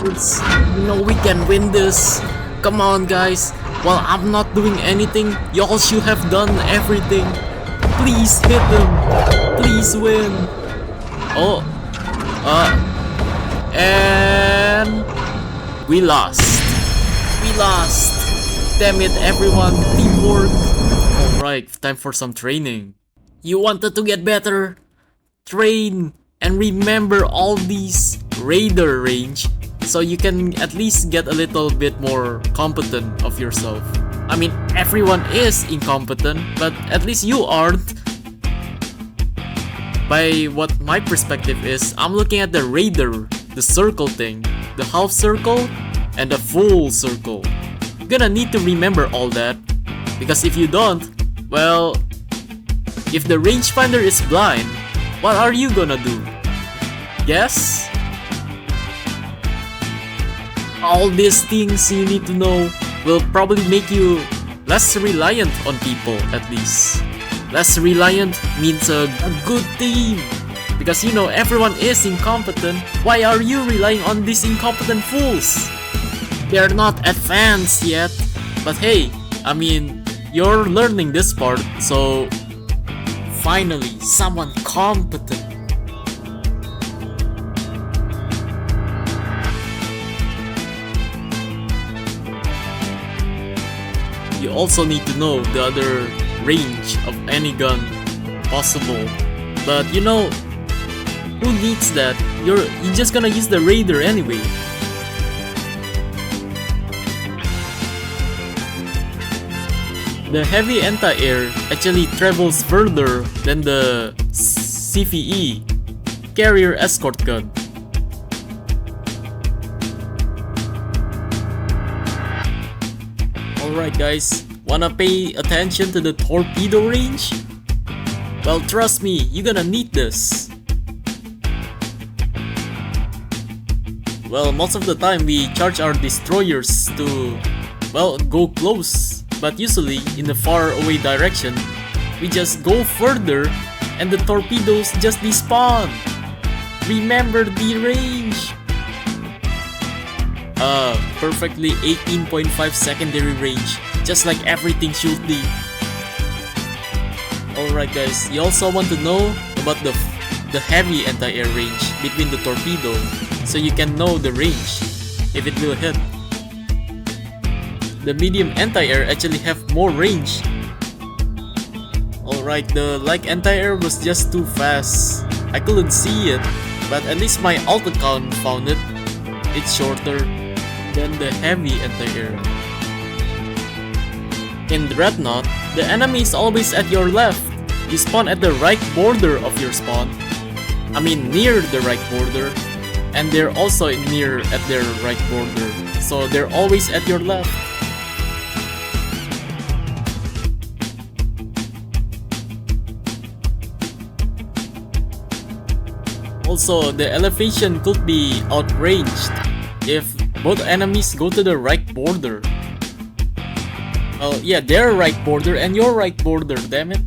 It's, we can win this. Come on, guys. While I'm not doing anything, y'all should have done everything. Please hit them. Please win. Oh. And we lost. We lost. Damn it, everyone. Teamwork. Alright, time for some training. You wanted to get better? Train and remember all these radar range so you can at least get a little bit more competent of yourself. I mean, everyone is incompetent, but at least you aren't. By what my perspective is, I'm looking at the radar, the circle thing, the half circle, and the full circle. You're gonna need to remember all that, because if you don't, well, if the rangefinder is blind, what are you gonna do? Guess? All these things you need to know will probably make you less reliant on people, at least. Less reliant means a good team. Because everyone is incompetent. Why are you relying on these incompetent fools? They're not advanced yet. But hey, I mean, you're learning this part, so finally, someone competent. You also need to know the other range of any gun possible. But who needs that? You're just gonna use the radar anyway. The heavy anti-air actually travels further than the CVE, carrier escort gun. Alright guys, wanna pay attention to the torpedo range? Well, trust me, you're gonna need this. Well, most of the time we charge our destroyers to, well, go close. But usually, in the far away direction, we just go further and the torpedoes just despawn. Remember the range. Perfectly 18.5 secondary range, just like everything should be. Alright guys, you also want to know about the heavy anti-air range between the torpedo, so you can know the range, if it will hit. The medium anti-air actually have more range. Alright, the light anti-air was just too fast. I couldn't see it, but at least my alt account found it. It's shorter than the heavy anti-air. In Dreadnought, the enemy is always at your left. You spawn at the right border of your spawn. I mean near the right border. And they're also near at their right border. So they're always at your left. Also, the elevation could be outranged if both enemies go to the right border. Well, yeah, their right border and your right border, damn it.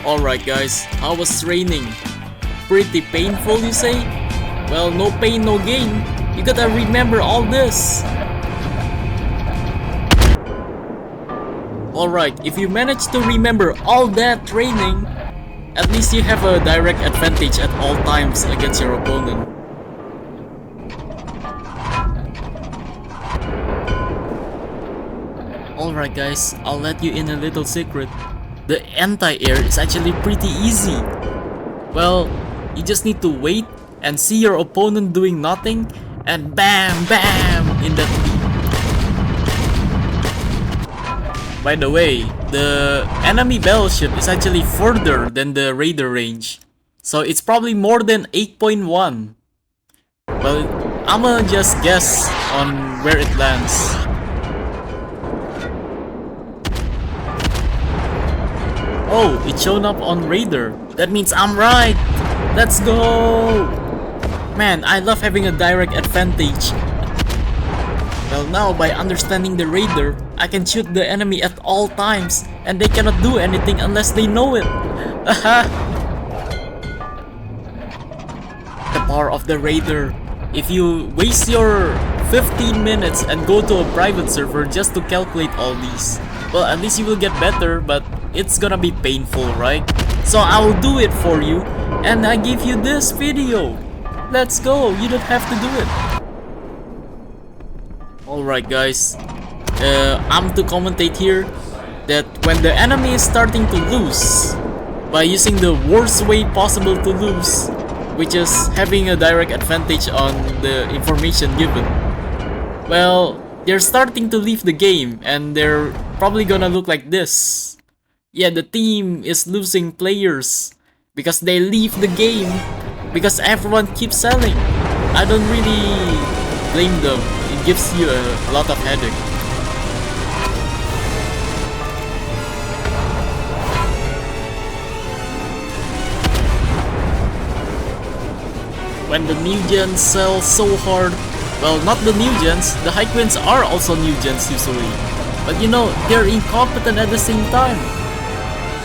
Alright guys, how was training? Pretty painful, you say? Well, no pain, no gain. You gotta remember all this. Alright, if you manage to remember all that training, at least you have a direct advantage at all times against your opponent. Alright guys, I'll let you in a little secret. The anti-air is actually pretty easy. Well, you just need to wait and see your opponent doing nothing, and bam, bam, in that lead. By the way, the enemy battleship is actually further than the radar range, so it's probably more than 8.1. Well, I'ma just guess on where it lands. Oh, it's shown up on radar. That means I'm right! Let's go! Man, I love having a direct advantage. Well, now by understanding the radar, I can shoot the enemy at all times, and they cannot do anything unless they know it. The power of the radar. If you waste your 15 minutes and go to a private server just to calculate all these, well, at least you will get better, but it's gonna be painful, right? So I'll do it for you, and I give you this video. Let's go, you don't have to do it. Alright guys, I'm to commentate here that when the enemy is starting to lose, by using the worst way possible to lose, which is having a direct advantage on the information given, well, they're starting to leave the game and they're probably gonna look like this. Yeah, the team is losing players because they leave the game because everyone keeps selling. I don't really blame them. It gives you a lot of headache. When the new gens sell so hard, well, not the new gens, the high queens are also new gens usually, but you know, they're incompetent at the same time.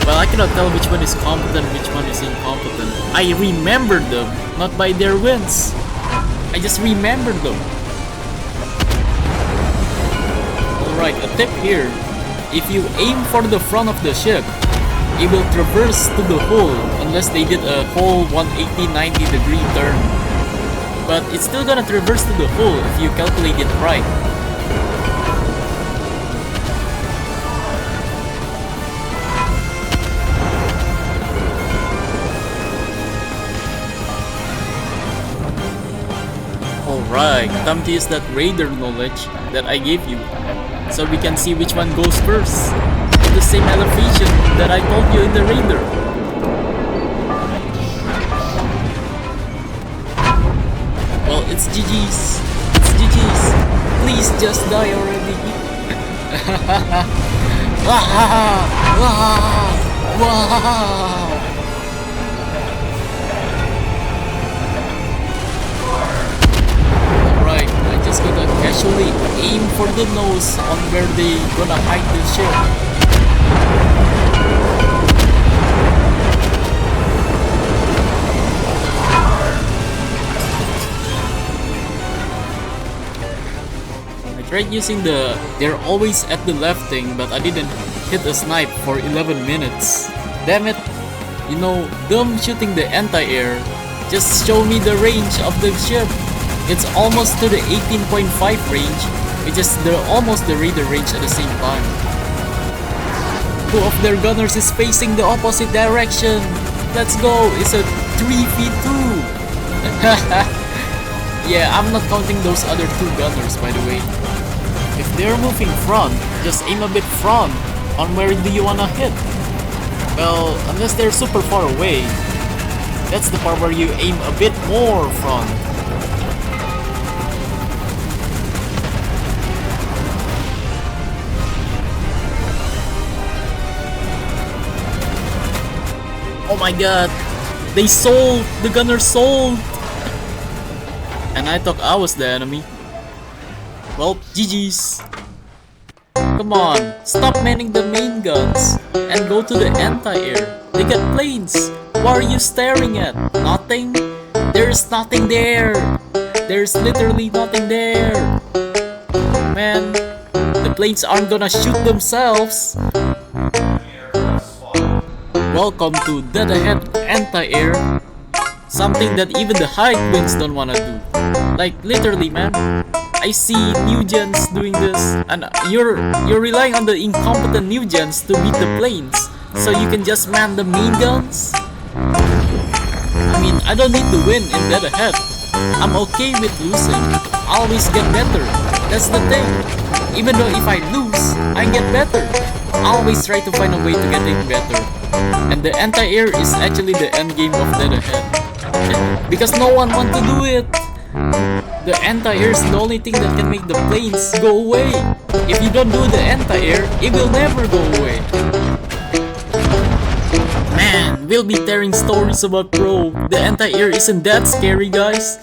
Well, I cannot tell which one is competent, which one is incompetent. I remember them, not by their wins. I just remember them. Alright, a tip here. If you aim for the front of the ship, it will traverse to the hull unless they did a whole 180-90 degree turn. But it's still gonna traverse to the hull if you calculate it right. Alright, time to use that radar knowledge that I gave you, so we can see which one goes first, with the same elevation that I told you in the radar. Well, it's GG's. It's GG's. Please just die already. Wow! Wow! Wow! Just gonna casually aim for the nose on where they gonna hide the ship. I tried using the they're always at the left thing, but I didn't hit a snipe for 11 minutes. Damn it! You know, them shooting the anti-air just show me the range of the ship. It's almost to the 18.5 range, which is almost the radar range at the same time. Two of their gunners is facing the opposite direction. Let's go! It's a 3v2. Yeah, I'm not counting those other two gunners, by the way. If they're moving front, just aim a bit front on where do you wanna hit. Well, unless they're super far away, that's the part where you aim a bit more front. Oh my god, they sold! The gunner sold! And I thought I was the enemy. Well, GG's. Come on, stop manning the main guns and go to the anti-air. They got planes. What are you staring at? Nothing? There's nothing there. There's literally nothing there. Man, the planes aren't gonna shoot themselves. Welcome to Dead Ahead Anti-Air. Something that even the high queens don't wanna do. Like literally, man. I see new gens doing this, and you're relying on the incompetent new gens to beat the planes, so you can just man the main guns. I mean, I don't need to win in Dead Ahead. I'm okay with losing. I always get better. That's the thing. Even though if I lose, I get better. I always try to find a way to getting better. And the anti-air is actually the end game of Dead Ahead. Because no one wants to do it. The anti-air is the only thing that can make the planes go away. If you don't do the anti-air, it will never go away. Man, we'll be tearing stories about Pro. The anti-air isn't that scary, guys.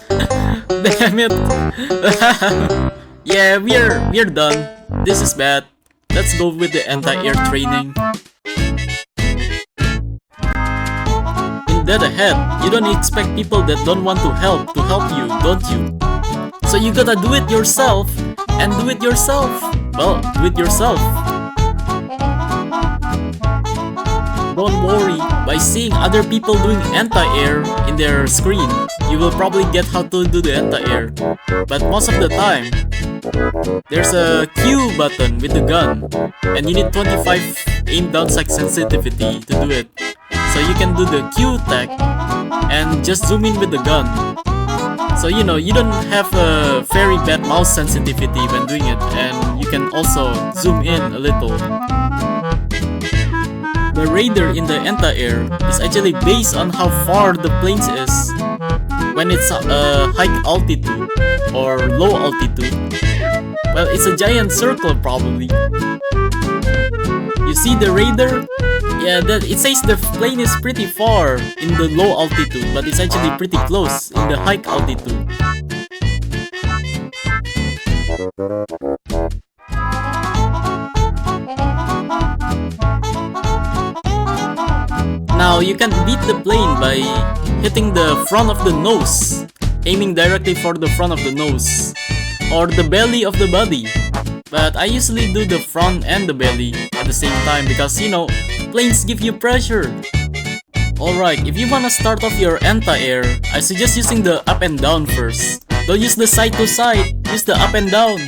Damn it. Yeah, we're done. This is bad. Let's go with the anti-air training. In Dead Ahead, you don't expect people that don't want to help you, don't you? So you gotta do it yourself, and do it yourself. Well, do it yourself. Don't worry, by seeing other people doing anti-air in their screen, you will probably get how to do the anti-air. But most of the time, there's a Q button with the gun, and you need 25 aim down sight sensitivity to do it. So you can do the Q tech and just zoom in with the gun. So you know, you don't have a very bad mouse sensitivity when doing it, and you can also zoom in a little. The radar in the anti-air is actually based on how far the plane is when it's high altitude or low altitude. Well, it's a giant circle probably. You see the radar? Yeah, it says the plane is pretty far in the low altitude, but it's actually pretty close in the high altitude. Now you can beat the plane by hitting the front of the nose, aiming directly for the front of the nose, or the belly of the body. But I usually do the front and the belly at the same time because, you know, planes give you pressure. Alright, if you wanna start off your anti-air, I suggest using the up and down first. Don't use the side to side, use the up and down.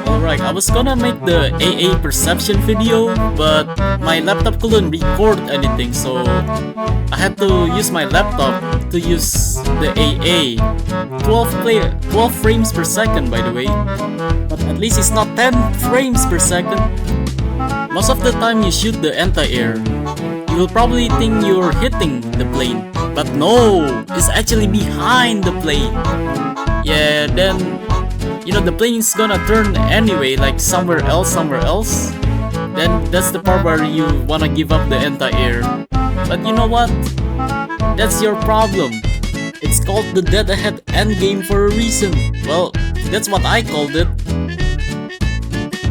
Alright, I was gonna make the AA perception video, but my laptop couldn't record anything, so I had to use my laptop to use the AA. 12 frames per second, by the way, but at least it's not 10 frames per second. Most of the time you shoot the anti-air, you will probably think you're hitting the plane, but no, it's actually behind the plane. Yeah, then you know the plane is gonna turn anyway, like somewhere else. Then that's the part where you wanna give up the anti-air. But you know what? That's your problem. It's called the Dead Ahead endgame for a reason. Well, that's what I called it.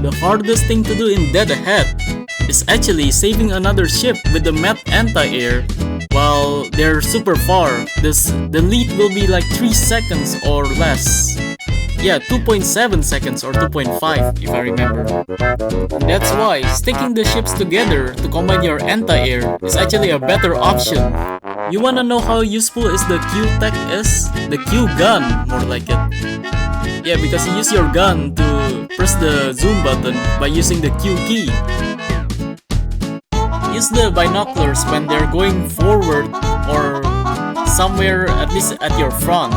The hardest thing to do in Dead Ahead is actually saving another ship with the map anti-air while they're super far. The lead will be like 3 seconds or less. Yeah, 2.7 seconds or 2.5 if I remember. And that's why sticking the ships together to combine your anti-air is actually a better option. You wanna know how useful is the Q tech is? The Q gun, more like it. Yeah, because you use your gun to press the zoom button by using the Q key. Use the binoculars when they're going forward or somewhere at least at your front.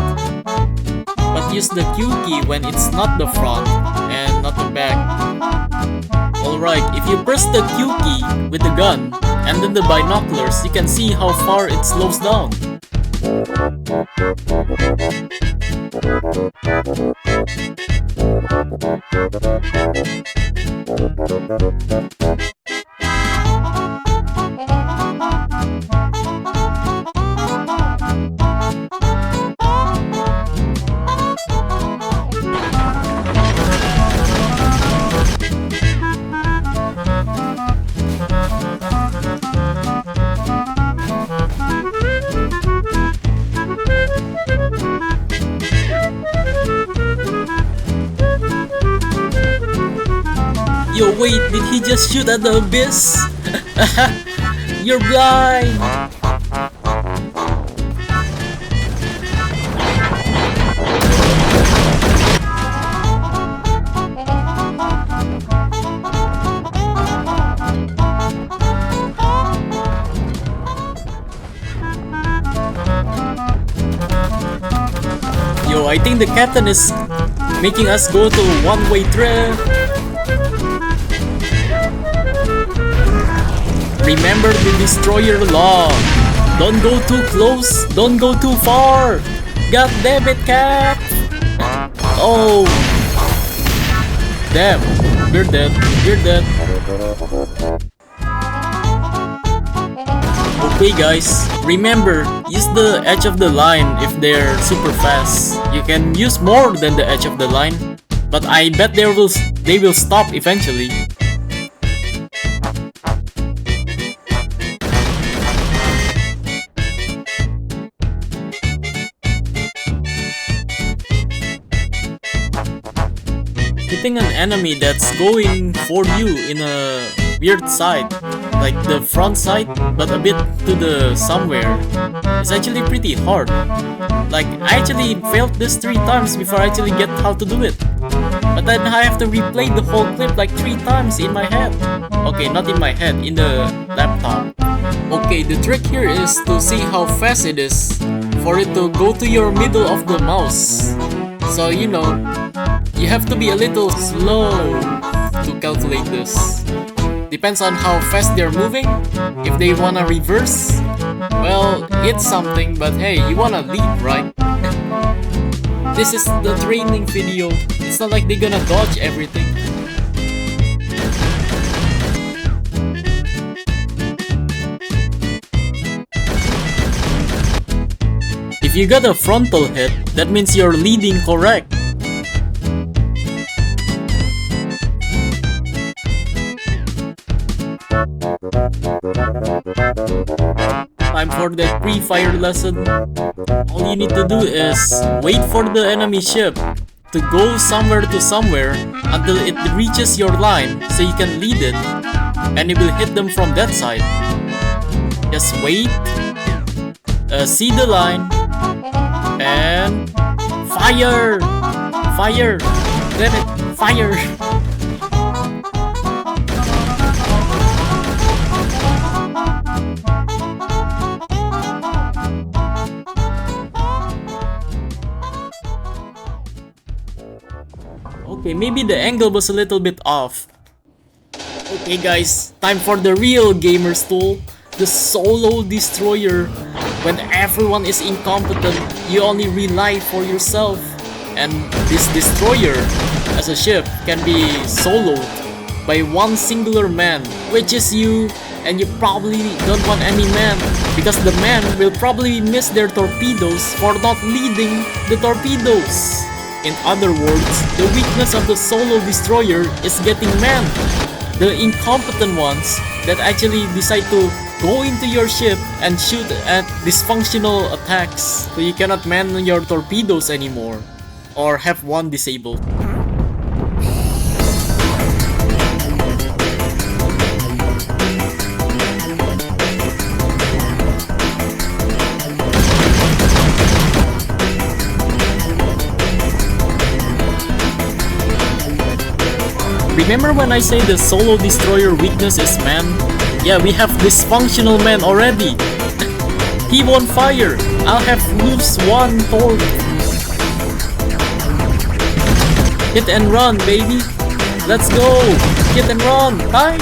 But use the Q key when it's not the front and not the back. Alright, if you press the Q key with the gun and then the binoculars, you can see how far it slows down. Yo, wait, did he just shoot at the abyss? You're blind! Yo, I think the captain is making us go to a one-way trip. Remember the destroyer law. Don't go too close, don't go too far. God damn it, Cap! Oh! Damn, you're dead, you're dead. Okay guys, remember, use the edge of the line if they're super fast. You can use more than the edge of the line, but I bet they will stop eventually. Hitting an enemy that's going for you in a weird side, like the front side but a bit to the somewhere, is actually pretty hard. Like, I actually failed this 3 times before I actually get how to do it. But then I have to replay the whole clip like 3 times in my head. Okay, not in my head, in the laptop. Okay, the trick here is to see how fast it is for it to go to your middle of the mouse. So you know, you have to be a little slow to calculate this. Depends on how fast they're moving. If they wanna reverse, well, it's something, but hey, you wanna lead, right? This is the training video. It's not like they're gonna dodge everything. If you got a frontal hit, that means you're leading correct. Time for the pre-fire lesson. All you need to do is wait for the enemy ship to go somewhere to somewhere until it reaches your line so you can lead it, and it will hit them from that side. Just wait, see the line, and fire! Fire! Damn it! Fire! Okay, maybe the angle was a little bit off. Okay guys, time for the real gamer's tool, the Solo Destroyer. When everyone is incompetent, you only rely for yourself. And this destroyer, as a ship, can be soloed by one singular man, which is you, and you probably don't want any man, because the man will probably miss their torpedoes for not leading the torpedoes. In other words, the weakness of the Solo Destroyer is getting manned. The incompetent ones that actually decide to go into your ship and shoot at dysfunctional attacks, so you cannot man your torpedoes anymore, or have one disabled. Remember when I say the Solo Destroyer weakness is man? Yeah, we have dysfunctional man already. He won't fire. I'll have lose one torque. Hit and run, baby. Let's go. Hit and run. Hi.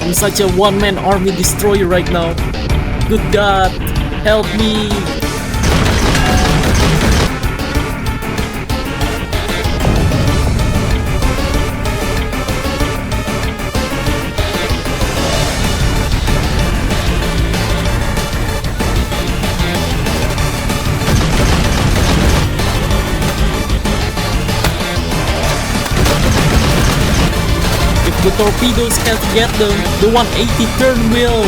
I'm such a one-man army destroyer right now. Good God, help me! The torpedoes can't get them. The 180 turn will.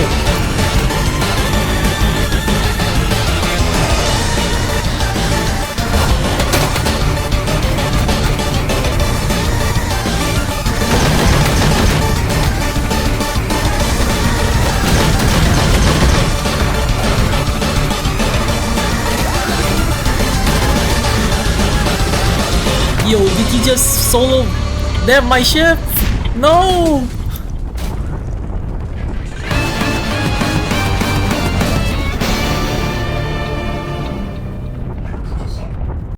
just solo dev my ship. No.